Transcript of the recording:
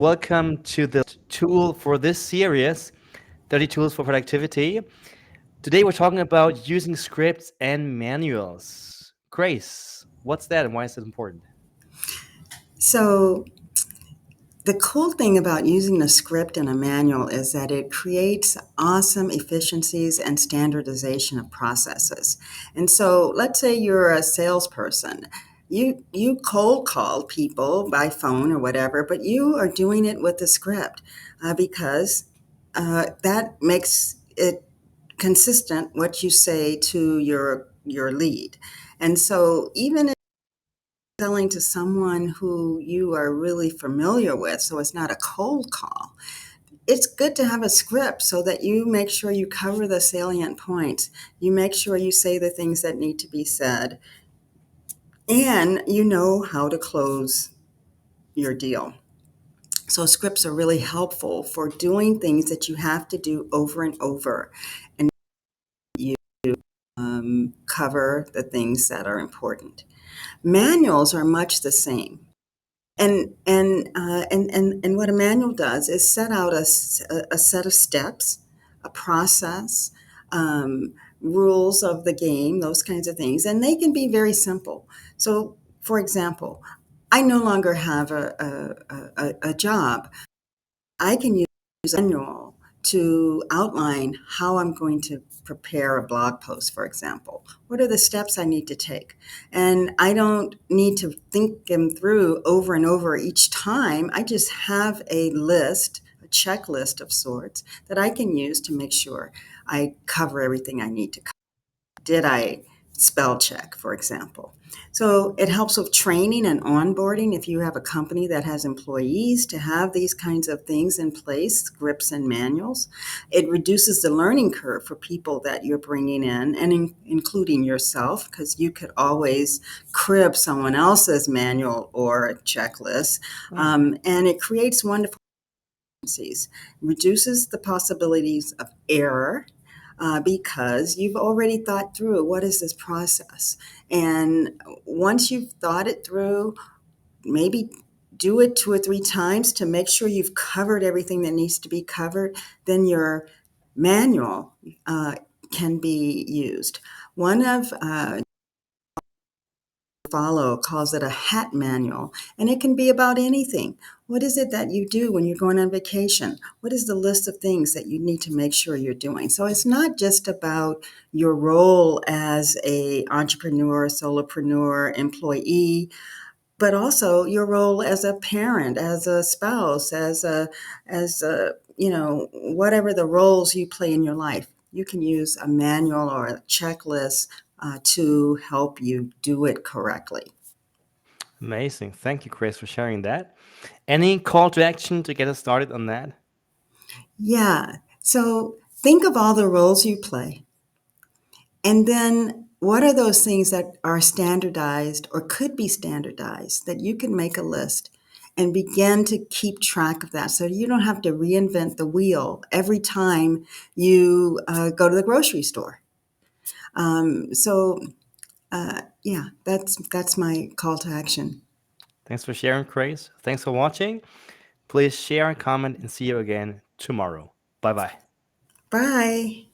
Welcome to the tool for this series, 30 Tools for Productivity. Today we're talking about using scripts and manuals. Grace, what's that and why is it important? So the cool thing about using a script and a manual is that it creates awesome efficiencies and standardization of processes. And so let's say you're a salesperson. You cold call people by phone or whatever, but you are doing it with a script because that makes it consistent what you say to your lead. And so even selling to someone who you are really familiar with, so it's not a cold call, it's good to have a script so that you make sure you cover the salient points. You make sure you say the things that need to be said, and you know how to close your deal. So scripts are really helpful for doing things that you have to do over and over, and you cover the things that are important. Manuals are much the same. And what a manual does is set out a set of steps, a process, rules of the game, those kinds of things, and they can be very simple. So, for example, I no longer have a job. I can use a manual to outline how I'm going to prepare a blog post, for example. What are the steps I need to take? And I don't need to think them through over and over each time. I just have a list, a checklist of sorts that I can use to make sure I cover everything I need to cover. Did I spell check, for example? So it helps with training and onboarding if you have a company that has employees to have these kinds of things in place, scripts and manuals. It reduces the learning curve for people that you're bringing in, and including yourself, because you could always crib someone else's manual or checklist. And it creates wonderful efficiencies, reduces the possibilities of error, because you've already thought through what is this process. And once you've thought it through, maybe do it 2 or 3 times to make sure you've covered everything that needs to be covered, then your manual can be used. One of 𝘄𝗶𝘁𝗵 calls it a hat manual, and it can be about anything. What is it that you do when you're going on vacation? What is the list of things that you need to make sure you're doing? So it's not just about your role as an entrepreneur, solopreneur, employee, but also your role as a parent, as a spouse, as whatever the roles you play in your life. You can use a manual or a checklist to help you do it correctly. Amazing. Thank you, Grace, for sharing that. Any call to action to get us started on that? Yeah. So think of all the roles you play. And then what are those things that are standardized or could be standardized that you can make a list and begin to keep track of that so you don't have to reinvent the wheel every time you go to the grocery store. Yeah, that's my call to action. Thanks for sharing, Grace. Thanks for watching. Please share and comment and see you again tomorrow. Bye-bye. Bye.